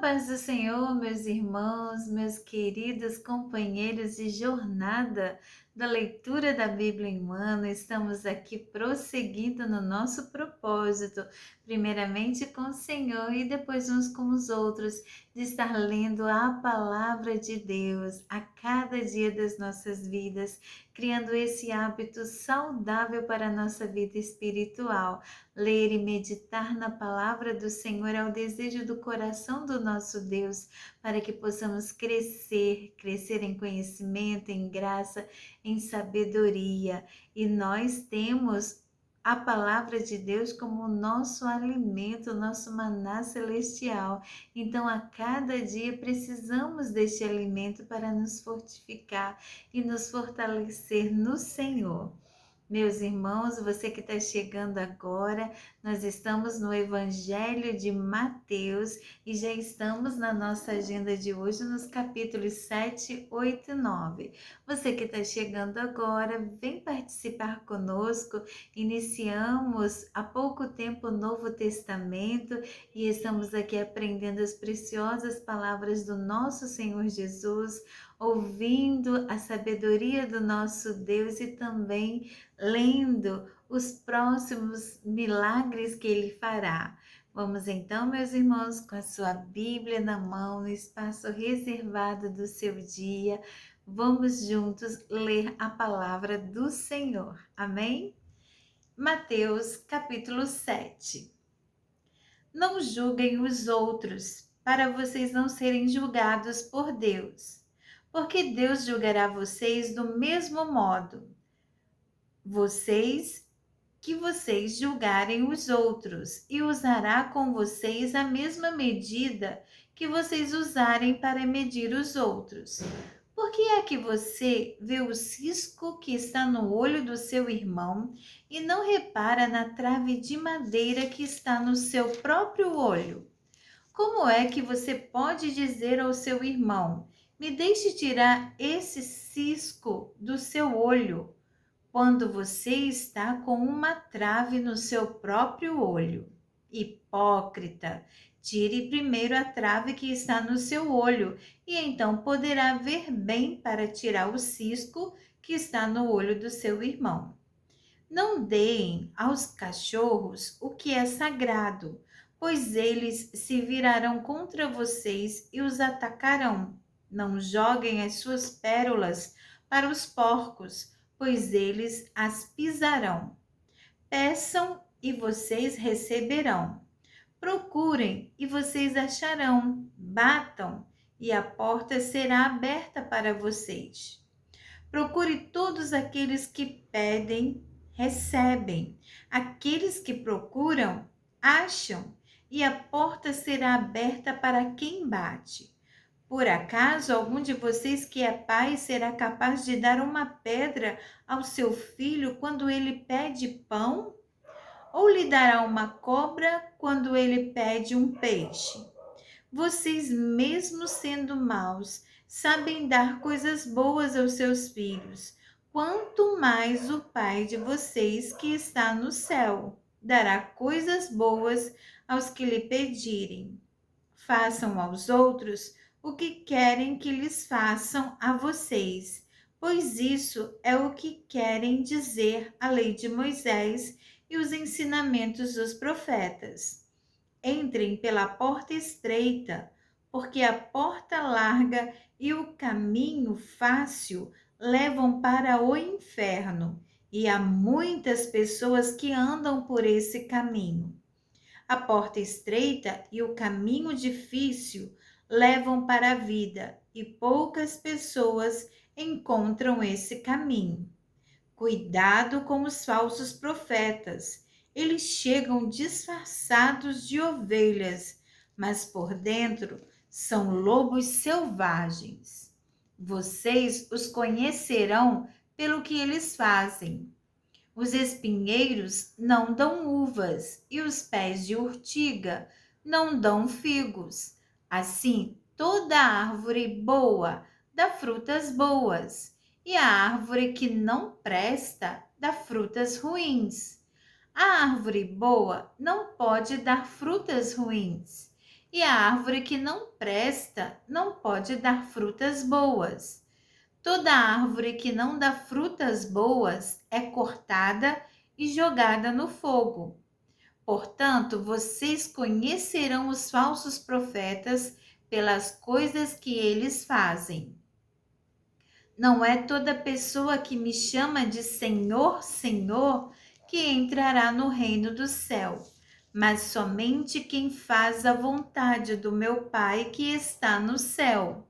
Paz do Senhor, meus irmãos, meus queridos companheiros de jornada da leitura da Bíblia em um ano, estamos aqui prosseguindo no nosso propósito, primeiramente com o Senhor e depois uns com os outros, de estar lendo a palavra de Deus a cada dia das nossas vidas, criando esse hábito saudável para a nossa vida espiritual. Ler e meditar na palavra do Senhor é o desejo do coração do nosso Deus, para que possamos crescer em conhecimento, em graça, em sabedoria. E nós temos a palavra de Deus como o nosso alimento, o nosso maná celestial. Então, a cada dia precisamos deste alimento para nos fortificar e nos fortalecer no Senhor. Meus irmãos, você que está chegando agora, nós estamos no Evangelho de Mateus e já estamos na nossa agenda de hoje nos capítulos 7, 8 e 9. Você que está chegando agora, vem participar conosco. Iniciamos há pouco tempo o Novo Testamento e estamos aqui aprendendo as preciosas palavras do nosso Senhor Jesus, ouvindo a sabedoria do nosso Deus e também lendo os próximos milagres que ele fará. Vamos então, meus irmãos, com a sua Bíblia na mão, no espaço reservado do seu dia, vamos juntos ler a palavra do Senhor. Amém? Mateus, capítulo 7. Não julguem os outros, para vocês não serem julgados por Deus, porque Deus julgará vocês do mesmo modo. Vocês julgarem os outros e usará com vocês a mesma medida que vocês usarem para medir os outros. Por que é que você vê o cisco que está no olho do seu irmão e não repara na trave de madeira que está no seu próprio olho? Como é que você pode dizer ao seu irmão: me deixe tirar esse cisco do seu olho, quando você está com uma trave no seu próprio olho? Hipócrita, tire primeiro a trave que está no seu olho, e então poderá ver bem para tirar o cisco que está no olho do seu irmão. Não deem aos cachorros o que é sagrado, pois eles se virarão contra vocês e os atacarão. Não joguem as suas pérolas para os porcos, pois eles as pisarão. Peçam e vocês receberão. Procurem e vocês acharão. Batam e a porta será aberta para vocês. Procure todos aqueles que pedem, recebem. Aqueles que procuram, acham. E a porta será aberta para quem bate. Por acaso algum de vocês que é pai será capaz de dar uma pedra ao seu filho quando ele pede pão? Ou lhe dará uma cobra quando ele pede um peixe? Vocês, mesmo sendo maus, sabem dar coisas boas aos seus filhos. Quanto mais o Pai de vocês que está no céu dará coisas boas aos que lhe pedirem. Façam aos outros o que querem que lhes façam a vocês, pois isso é o que querem dizer a lei de Moisés e os ensinamentos dos profetas. Entrem pela porta estreita, porque a porta larga e o caminho fácil levam para o inferno, e há muitas pessoas que andam por esse caminho. A porta estreita e o caminho difícil levam para a vida, e poucas pessoas encontram esse caminho. Cuidado com os falsos profetas. Eles chegam disfarçados de ovelhas, mas por dentro são lobos selvagens. Vocês os conhecerão pelo que eles fazem. Os espinheiros não dão uvas e os pés de urtiga não dão figos. Assim, toda árvore boa dá frutas boas, e a árvore que não presta dá frutas ruins. A árvore boa não pode dar frutas ruins, e a árvore que não presta não pode dar frutas boas. Toda árvore que não dá frutas boas é cortada e jogada no fogo. Portanto, vocês conhecerão os falsos profetas pelas coisas que eles fazem. Não é toda pessoa que me chama de Senhor, Senhor, que entrará no reino do céu, mas somente quem faz a vontade do meu Pai que está no céu.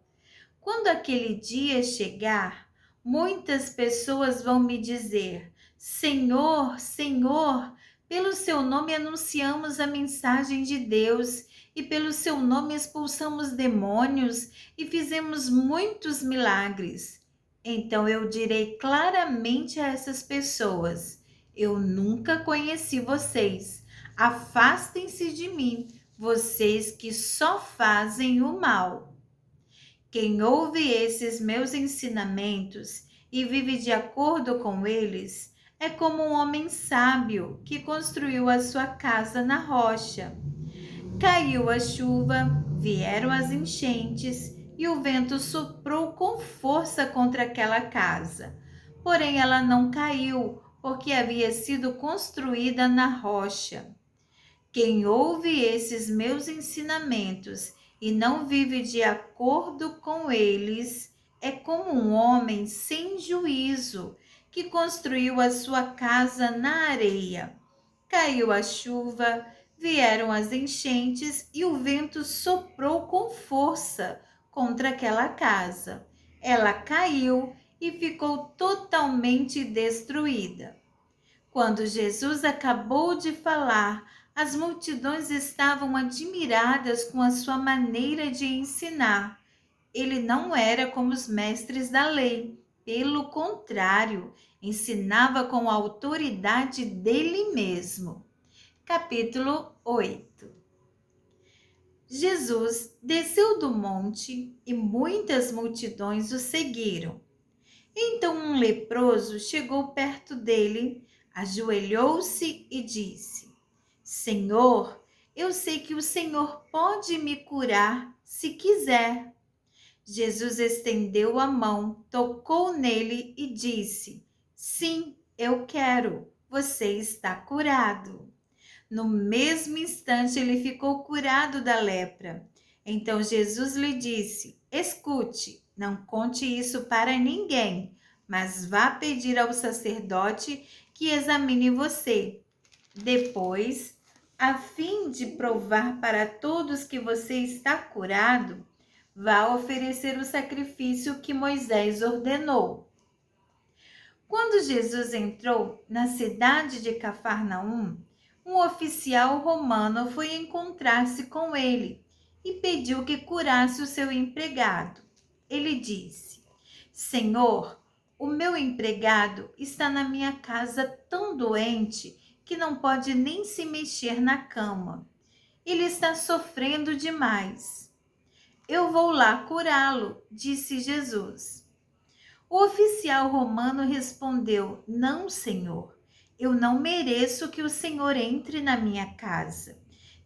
Quando aquele dia chegar, muitas pessoas vão me dizer: Senhor, Senhor, pelo seu nome anunciamos a mensagem de Deus, e pelo seu nome expulsamos demônios e fizemos muitos milagres. Então eu direi claramente a essas pessoas: eu nunca conheci vocês. Afastem-se de mim, vocês que só fazem o mal. Quem ouve esses meus ensinamentos e vive de acordo com eles é como um homem sábio que construiu a sua casa na rocha. Caiu a chuva, vieram as enchentes e o vento soprou com força contra aquela casa. Porém, ela não caiu, porque havia sido construída na rocha. Quem ouve esses meus ensinamentos e não vive de acordo com eles é como um homem sem juízo que construiu a sua casa na areia. Caiu a chuva, vieram as enchentes e o vento soprou com força contra aquela casa. Ela caiu e ficou totalmente destruída. Quando Jesus acabou de falar, as multidões estavam admiradas com a sua maneira de ensinar. Ele não era como os mestres da lei, pelo contrário, ensinava com a autoridade dele mesmo. Capítulo 8. Jesus desceu do monte e muitas multidões o seguiram. Então um leproso chegou perto dele, ajoelhou-se e disse: Senhor, eu sei que o Senhor pode me curar se quiser. Jesus estendeu a mão, tocou nele e disse: Sim, eu quero, você está curado. No mesmo instante ele ficou curado da lepra. Então Jesus lhe disse: Escute, não conte isso para ninguém, mas vá pedir ao sacerdote que examine você. Depois, a fim de provar para todos que você está curado, vá oferecer o sacrifício que Moisés ordenou. Quando Jesus entrou na cidade de Cafarnaum, um oficial romano foi encontrar-se com ele e pediu que curasse o seu empregado. Ele disse: Senhor, o meu empregado está na minha casa tão doente que não pode nem se mexer na cama. Ele está sofrendo demais. Eu vou lá curá-lo, disse Jesus. O oficial romano respondeu: Não, senhor, eu não mereço que o senhor entre na minha casa.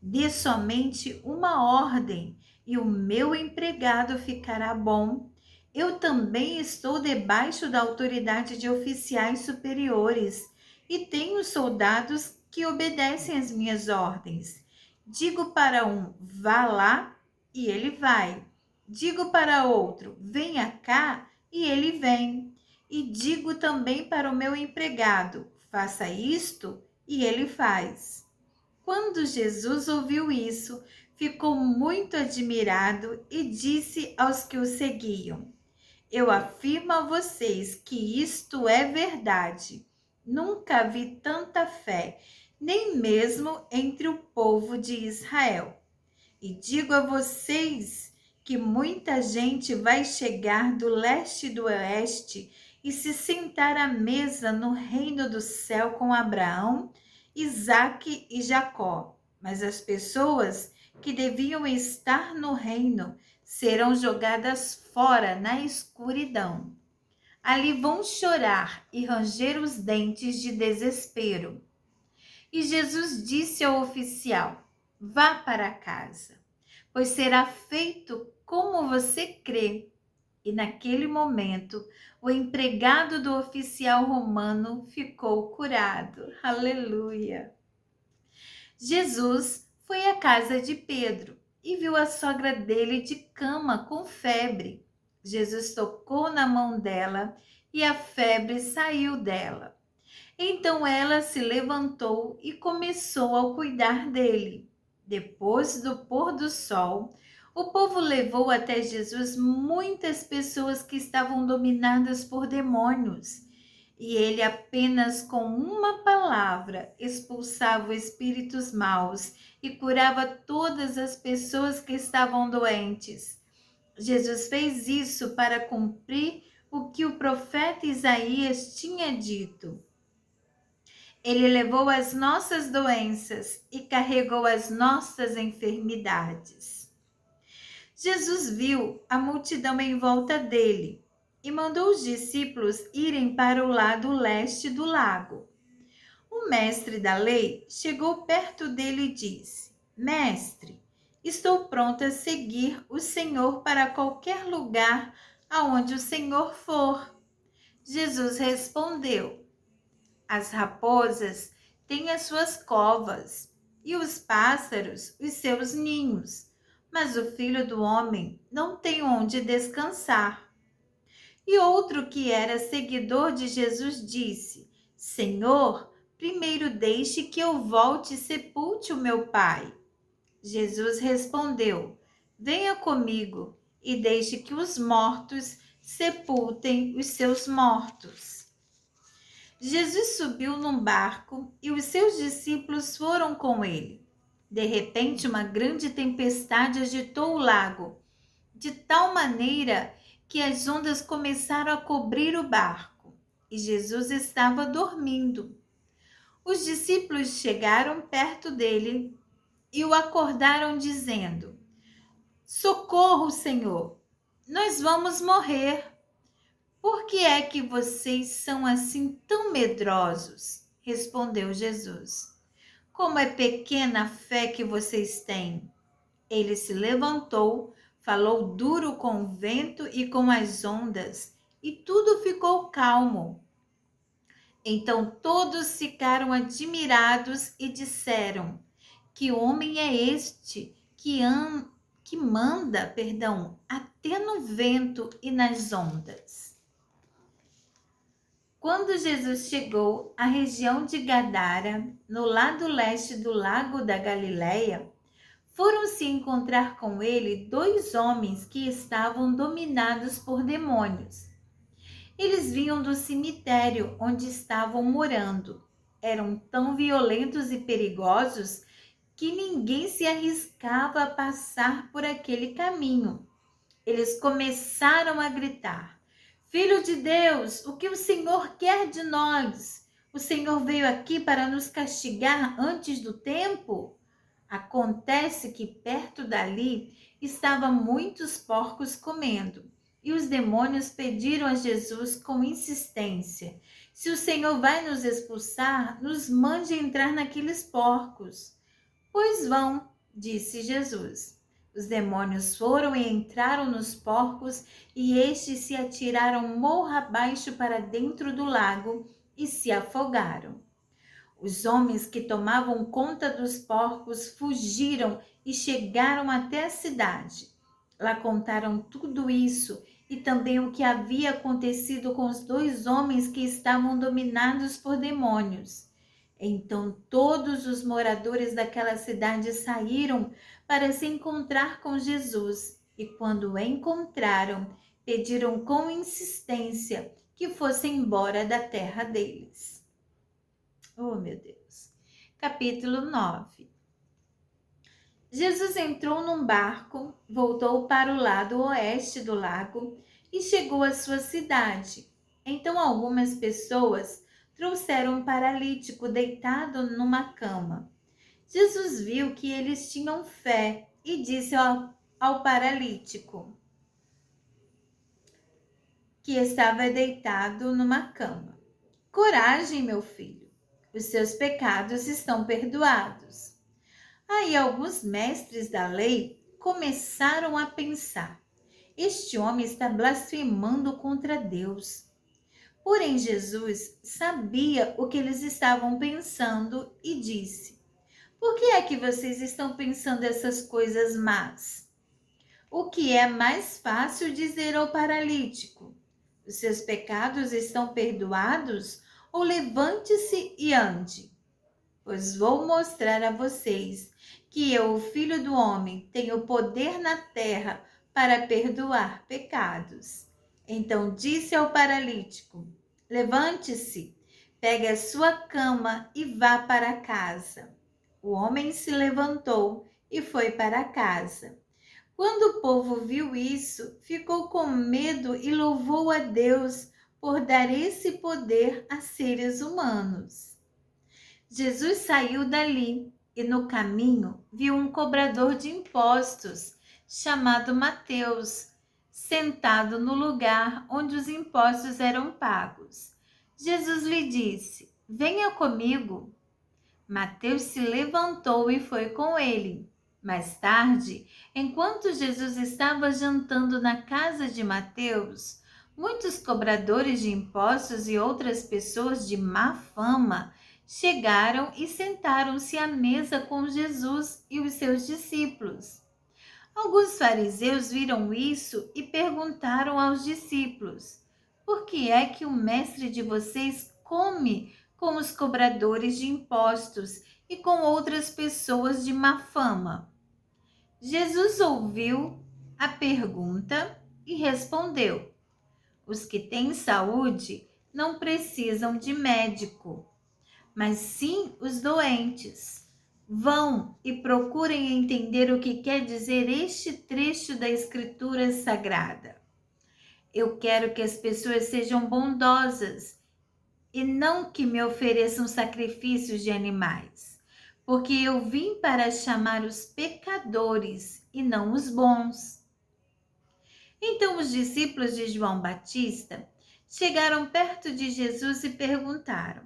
Dê somente uma ordem e o meu empregado ficará bom. Eu também estou debaixo da autoridade de oficiais superiores e tenho soldados que obedecem às minhas ordens. Digo para um: vá lá, e ele vai. Digo para outro: venha cá, e ele vem. E digo também para o meu empregado: faça isto, e ele faz. Quando Jesus ouviu isso, ficou muito admirado e disse aos que o seguiam: Eu afirmo a vocês que isto é verdade. Nunca vi tanta fé, nem mesmo entre o povo de Israel. E digo a vocês que muita gente vai chegar do leste e do oeste e se sentar à mesa no reino do céu com Abraão, Isaque e Jacó. Mas as pessoas que deviam estar no reino serão jogadas fora na escuridão. Ali vão chorar e ranger os dentes de desespero. E Jesus disse ao oficial: Vá para casa. pois será feito como você crê. E naquele momento, o empregado do oficial romano ficou curado. Aleluia! Jesus foi à casa de Pedro e viu a sogra dele de cama com febre. Jesus tocou na mão dela e a febre saiu dela. Então ela se levantou e começou a cuidar dele. Depois do pôr do sol, o povo levou até Jesus muitas pessoas que estavam dominadas por demônios. E ele apenas com uma palavra expulsava espíritos maus e curava todas as pessoas que estavam doentes. Jesus fez isso para cumprir o que o profeta Isaías tinha dito. Ele levou as nossas doenças e carregou as nossas enfermidades. Jesus viu a multidão em volta dele e mandou os discípulos irem para o lado leste do lago. O mestre da lei chegou perto dele e disse: Mestre, estou pronto a seguir o Senhor para qualquer lugar aonde o Senhor for. Jesus respondeu: As raposas têm as suas covas e os pássaros os seus ninhos, mas o filho do homem não tem onde descansar. E outro que era seguidor de Jesus disse: Senhor, primeiro deixe que eu volte e sepulte o meu pai. Jesus respondeu: Venha comigo e deixe que os mortos sepultem os seus mortos. Jesus subiu num barco e os seus discípulos foram com ele. De repente, uma grande tempestade agitou o lago, de tal maneira que as ondas começaram a cobrir o barco, e Jesus estava dormindo. Os discípulos chegaram perto dele e o acordaram, dizendo: Socorro, Senhor, nós vamos morrer. Por que é que vocês são assim tão medrosos? Respondeu Jesus. Como é pequena a fé que vocês têm. Ele se levantou, falou duro com o vento e com as ondas, e tudo ficou calmo. Então todos ficaram admirados e disseram: Que homem é este que manda, até no vento e nas ondas? Quando Jesus chegou à região de Gadara, no lado leste do lago da Galileia, foram se encontrar com ele dois homens que estavam dominados por demônios. Eles vinham do cemitério onde estavam morando. Eram tão violentos e perigosos que ninguém se arriscava a passar por aquele caminho. Eles começaram a gritar: Filho de Deus, o que o Senhor quer de nós? O Senhor veio aqui para nos castigar antes do tempo? Acontece que perto dali estavam muitos porcos comendo, e os demônios pediram a Jesus com insistência: Se o Senhor vai nos expulsar, nos mande entrar naqueles porcos. Pois vão, disse Jesus. Os demônios foram e entraram nos porcos, e estes se atiraram morro abaixo para dentro do lago e se afogaram. Os homens que tomavam conta dos porcos fugiram e chegaram até a cidade. Lá contaram tudo isso e também o que havia acontecido com os dois homens que estavam dominados por demônios. Então todos os moradores daquela cidade saíram para se encontrar com Jesus, e quando o encontraram, pediram com insistência que fosse embora da terra deles. Oh, meu Deus. Capítulo 9. Jesus entrou num barco, voltou para o lado oeste do lago e chegou à sua cidade. Então algumas pessoas trouxeram um paralítico deitado numa cama. Jesus viu que eles tinham fé e disse ao paralítico que estava deitado numa cama: Coragem, meu filho, os seus pecados estão perdoados. Aí alguns mestres da lei começaram a pensar: este homem está blasfemando contra Deus. Porém, Jesus sabia o que eles estavam pensando e disse: por que é que vocês estão pensando essas coisas más? O que é mais fácil dizer ao paralítico: os seus pecados estão perdoados? Ou levante-se e ande? Pois vou mostrar a vocês que eu, o Filho do Homem, tenho poder na terra para perdoar pecados. Então disse ao paralítico: levante-se, pegue a sua cama e vá para casa. O homem se levantou e foi para casa. Quando o povo viu isso, ficou com medo e louvou a Deus por dar esse poder a seres humanos. Jesus saiu dali e no caminho viu um cobrador de impostos chamado Mateus, sentado no lugar onde os impostos eram pagos. Jesus lhe disse: venha comigo. Mateus se levantou e foi com ele. Mais tarde, enquanto Jesus estava jantando na casa de Mateus, muitos cobradores de impostos e outras pessoas de má fama chegaram e sentaram-se à mesa com Jesus e os seus discípulos. Alguns fariseus viram isso e perguntaram aos discípulos: por que é que o mestre de vocês come com os cobradores de impostos e com outras pessoas de má fama? Jesus ouviu a pergunta e respondeu: os que têm saúde não precisam de médico, mas sim os doentes. Vão e procurem entender o que quer dizer este trecho da Escritura Sagrada. Eu quero que as pessoas sejam bondosas e não que me ofereçam sacrifícios de animais, porque eu vim para chamar os pecadores e não os bons. Então os discípulos de João Batista chegaram perto de Jesus e perguntaram: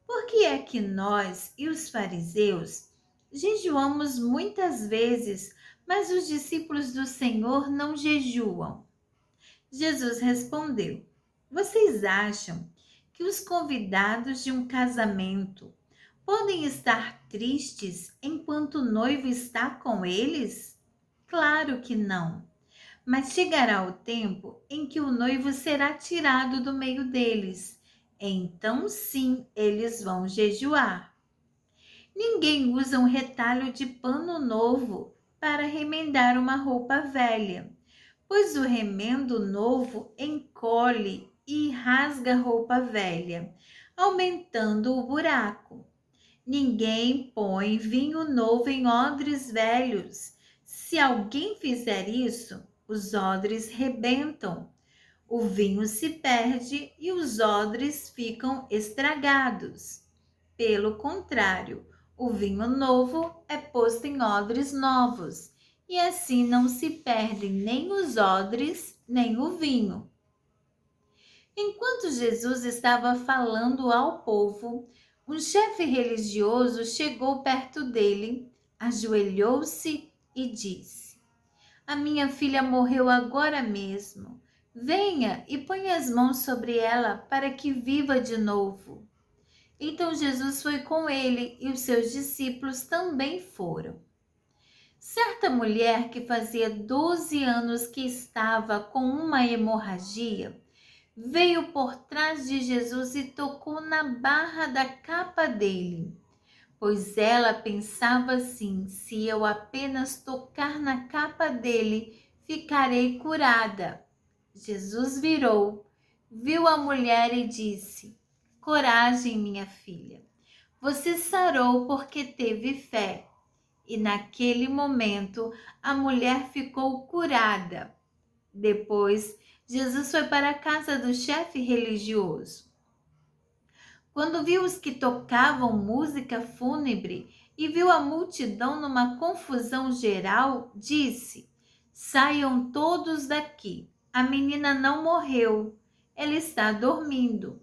por que é que nós e os fariseus jejuamos muitas vezes, mas os discípulos do Senhor não jejuam? Jesus respondeu: vocês acham que os convidados de um casamento podem estar tristes enquanto o noivo está com eles? Claro que não. Mas chegará o tempo em que o noivo será tirado do meio deles. Então sim, eles vão jejuar. Ninguém usa um retalho de pano novo para remendar uma roupa velha, pois o remendo novo encolhe e rasga a roupa velha, aumentando o buraco. Ninguém põe vinho novo em odres velhos. Se alguém fizer isso, os odres rebentam, o vinho se perde e os odres ficam estragados. Pelo contrário, o vinho novo é posto em odres novos, e assim não se perdem nem os odres, nem o vinho. Enquanto Jesus estava falando ao povo, um chefe religioso chegou perto dele, ajoelhou-se e disse: a minha filha morreu agora mesmo. Venha e ponha as mãos sobre ela para que viva de novo. Então Jesus foi com ele e os seus discípulos também foram. Certa mulher que fazia 12 anos que estava com uma hemorragia, veio por trás de Jesus e tocou na barra da capa dele, pois ela pensava assim: se eu apenas tocar na capa dele, ficarei curada. Jesus virou, viu a mulher e disse: coragem, minha filha, você sarou porque teve fé. E naquele momento a mulher ficou curada. Depois, Jesus foi para a casa do chefe religioso. Quando viu os que tocavam música fúnebre e viu a multidão numa confusão geral, disse: saiam todos daqui. A menina não morreu, ela está dormindo.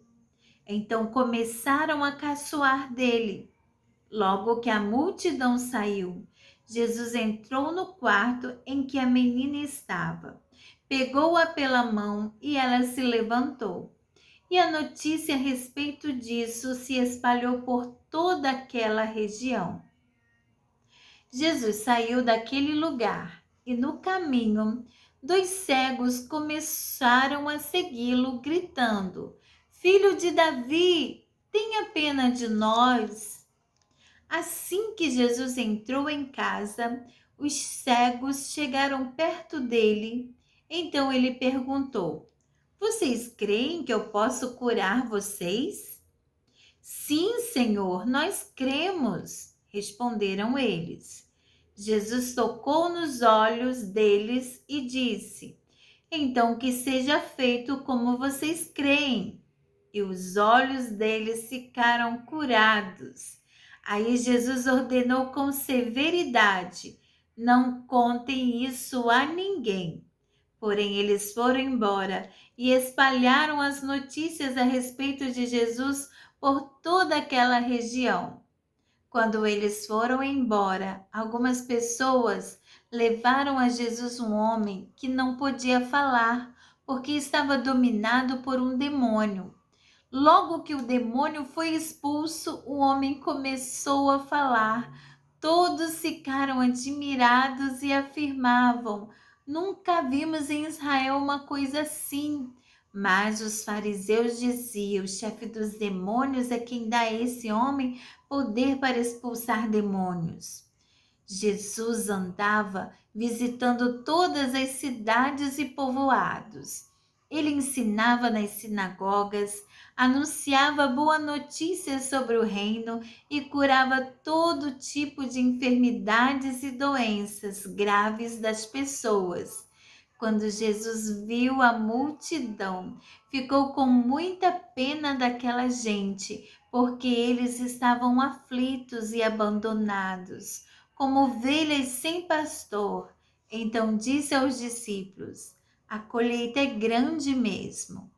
Então começaram a caçoar dele. Logo que a multidão saiu, Jesus entrou no quarto em que a menina estava, pegou-a pela mão e ela se levantou. E a notícia a respeito disso se espalhou por toda aquela região. Jesus saiu daquele lugar e, no caminho, dois cegos começaram a segui-lo, gritando: Filho de Davi, tenha pena de nós. Assim que Jesus entrou em casa, os cegos chegaram perto dele. Então ele perguntou: Vocês creem que eu posso curar vocês? Sim, Senhor, nós cremos, responderam eles. Jesus tocou nos olhos deles e disse: Então que seja feito como vocês creem. E os olhos deles ficaram curados. Aí Jesus ordenou com severidade: Não contem isso a ninguém. Porém, eles foram embora e espalharam as notícias a respeito de Jesus por toda aquela região. Quando eles foram embora, algumas pessoas levaram a Jesus um homem que não podia falar, porque estava dominado por um demônio. Logo que o demônio foi expulso, o homem começou a falar. Todos ficaram admirados e afirmavam: Nunca vimos em Israel uma coisa assim. Mas os fariseus diziam: O chefe dos demônios é quem dá a esse homem poder para expulsar demônios. Jesus andava visitando todas as cidades e povoados. Ele ensinava nas sinagogas, anunciava boa notícia sobre o reino e curava todo tipo de enfermidades e doenças graves das pessoas. Quando Jesus viu a multidão, ficou com muita pena daquela gente, porque eles estavam aflitos e abandonados como ovelhas sem pastor. Então disse aos discípulos: A colheita é grande mesmo,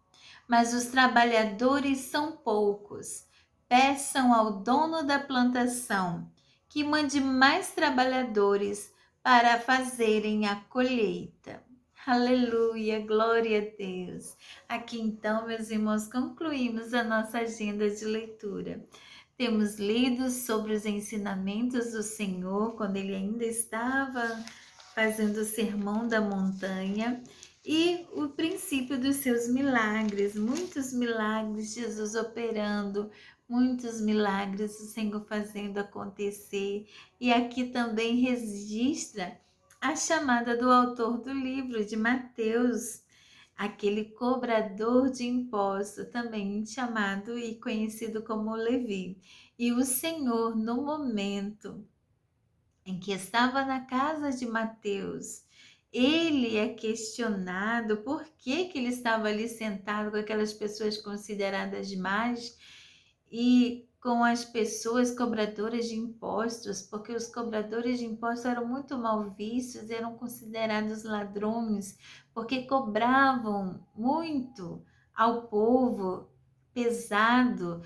mas os trabalhadores são poucos. Peçam ao dono da plantação que mande mais trabalhadores para fazerem a colheita. Aleluia, glória a Deus. Aqui então, meus irmãos, concluímos a nossa agenda de leitura. Temos lido sobre os ensinamentos do Senhor quando ele ainda estava fazendo o sermão da montanha e o princípio dos seus milagres, muitos milagres, Jesus operando, muitos milagres o Senhor fazendo acontecer. E aqui também registra a chamada do autor do livro de Mateus, aquele cobrador de imposto, também chamado e conhecido como Levi. E o Senhor, no momento em que estava na casa de Mateus, ele é questionado por que ele estava ali sentado com aquelas pessoas consideradas más e com as pessoas cobradoras de impostos, porque os cobradores de impostos eram muito mal vistos, eram considerados ladrões, porque cobravam muito ao povo, pesadas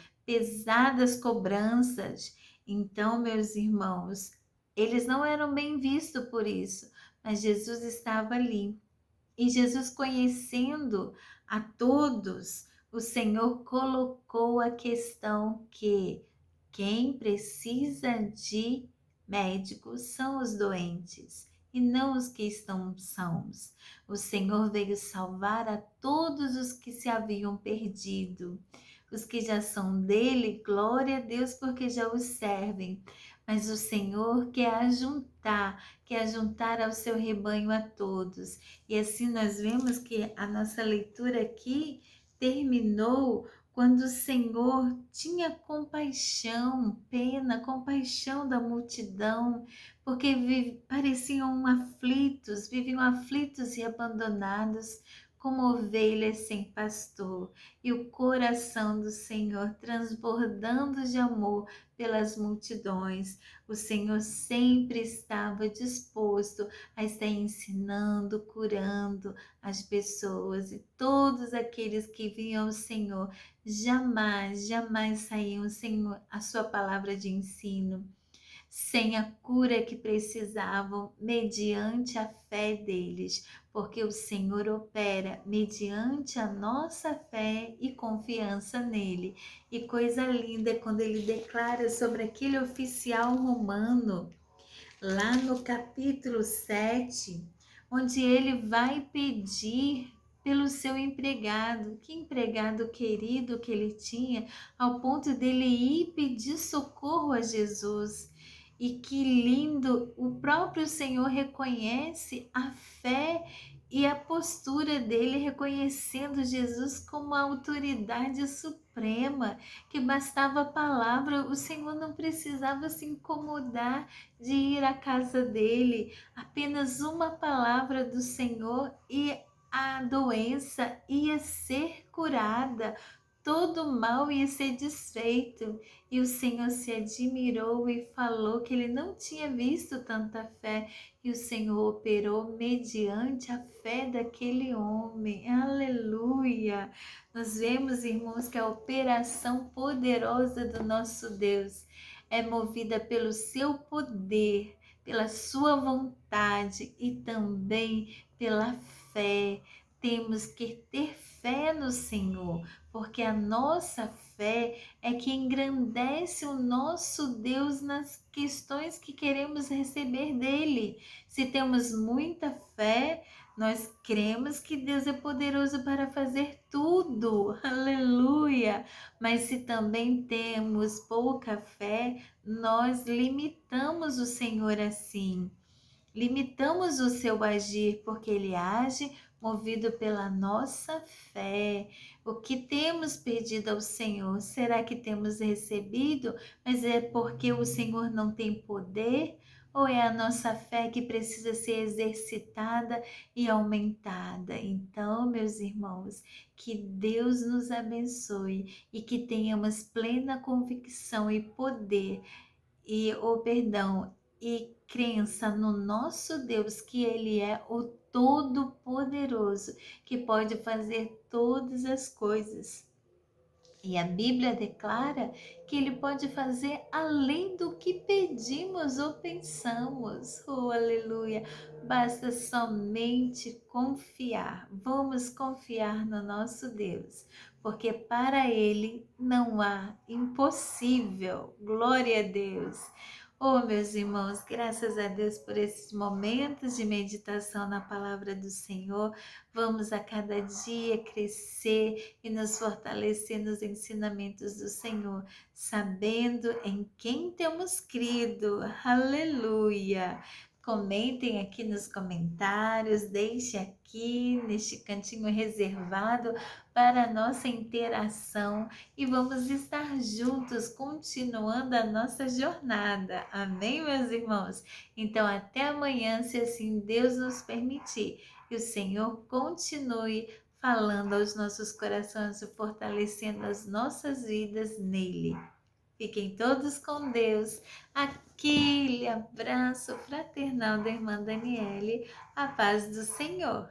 cobranças. Então, meus irmãos, eles não eram bem vistos por isso, mas Jesus estava ali. E Jesus, conhecendo a todos, o Senhor colocou a questão que quem precisa de médicos são os doentes e não os que estão sãos. O Senhor veio salvar a todos os que se haviam perdido. Os que já são dele, glória a Deus, porque já os servem. Mas o Senhor quer ajuntar ao seu rebanho a todos. E assim nós vemos que a nossa leitura aqui terminou quando o Senhor tinha compaixão, pena, compaixão da multidão, porque pareciam aflitos, viviam aflitos e abandonados, como ovelhas sem pastor, e o coração do Senhor transbordando de amor pelas multidões. O Senhor sempre estava disposto a estar ensinando, curando as pessoas, e todos aqueles que vinham ao Senhor jamais saíam sem a sua palavra de ensino. sem a cura que precisavam, mediante a fé deles, porque o Senhor opera mediante a nossa fé e confiança nele. E coisa linda é quando ele declara sobre aquele oficial romano, lá no capítulo 7, onde ele vai pedir pelo seu empregado, que empregado querido que ele tinha, ao ponto dele ir pedir socorro a Jesus. E que lindo, o próprio Senhor reconhece a fé e a postura dele, reconhecendo Jesus como a autoridade suprema, que bastava a palavra, o Senhor não precisava se incomodar de ir à casa dele, apenas uma palavra do Senhor e a doença ia ser curada, todo o mal ia ser desfeito. E o Senhor se admirou e falou que ele não tinha visto tanta fé, e o Senhor operou mediante a fé daquele homem. Aleluia! Nós vemos, irmãos, que a operação poderosa do nosso Deus é movida pelo seu poder, pela sua vontade e também pela fé. Temos que ter fé no Senhor, porque a nossa fé é que engrandece o nosso Deus nas questões que queremos receber dele. Se temos muita fé, nós cremos que Deus é poderoso para fazer tudo. Aleluia! Mas se também temos pouca fé, nós limitamos o Senhor assim. Limitamos o seu agir, porque ele age movido pela nossa fé. O que temos pedido ao Senhor, será que temos recebido? Mas é porque o Senhor não tem poder? Ou é a nossa fé que precisa ser exercitada e aumentada? Então, meus irmãos, que Deus nos abençoe e que tenhamos plena convicção e poder e crença no nosso Deus, que Ele é o Todo-Poderoso, que pode fazer todas as coisas. E a Bíblia declara que Ele pode fazer além do que pedimos ou pensamos. Oh, aleluia! Basta somente confiar. Vamos confiar no nosso Deus, porque para Ele não há impossível. Glória a Deus! Oh, meus irmãos, graças a Deus por esses momentos de meditação na palavra do Senhor. Vamos a cada dia crescer e nos fortalecer nos ensinamentos do Senhor, sabendo em quem temos crido. Aleluia! Comentem aqui nos comentários, deixe aqui neste cantinho reservado para a nossa interação e vamos estar juntos continuando a nossa jornada. Amém, meus irmãos? Então, até amanhã, se assim Deus nos permitir. Que o Senhor continue falando aos nossos corações e fortalecendo as nossas vidas nele. Fiquem todos com Deus. Aquele abraço fraternal da irmã Daniele. A paz do Senhor.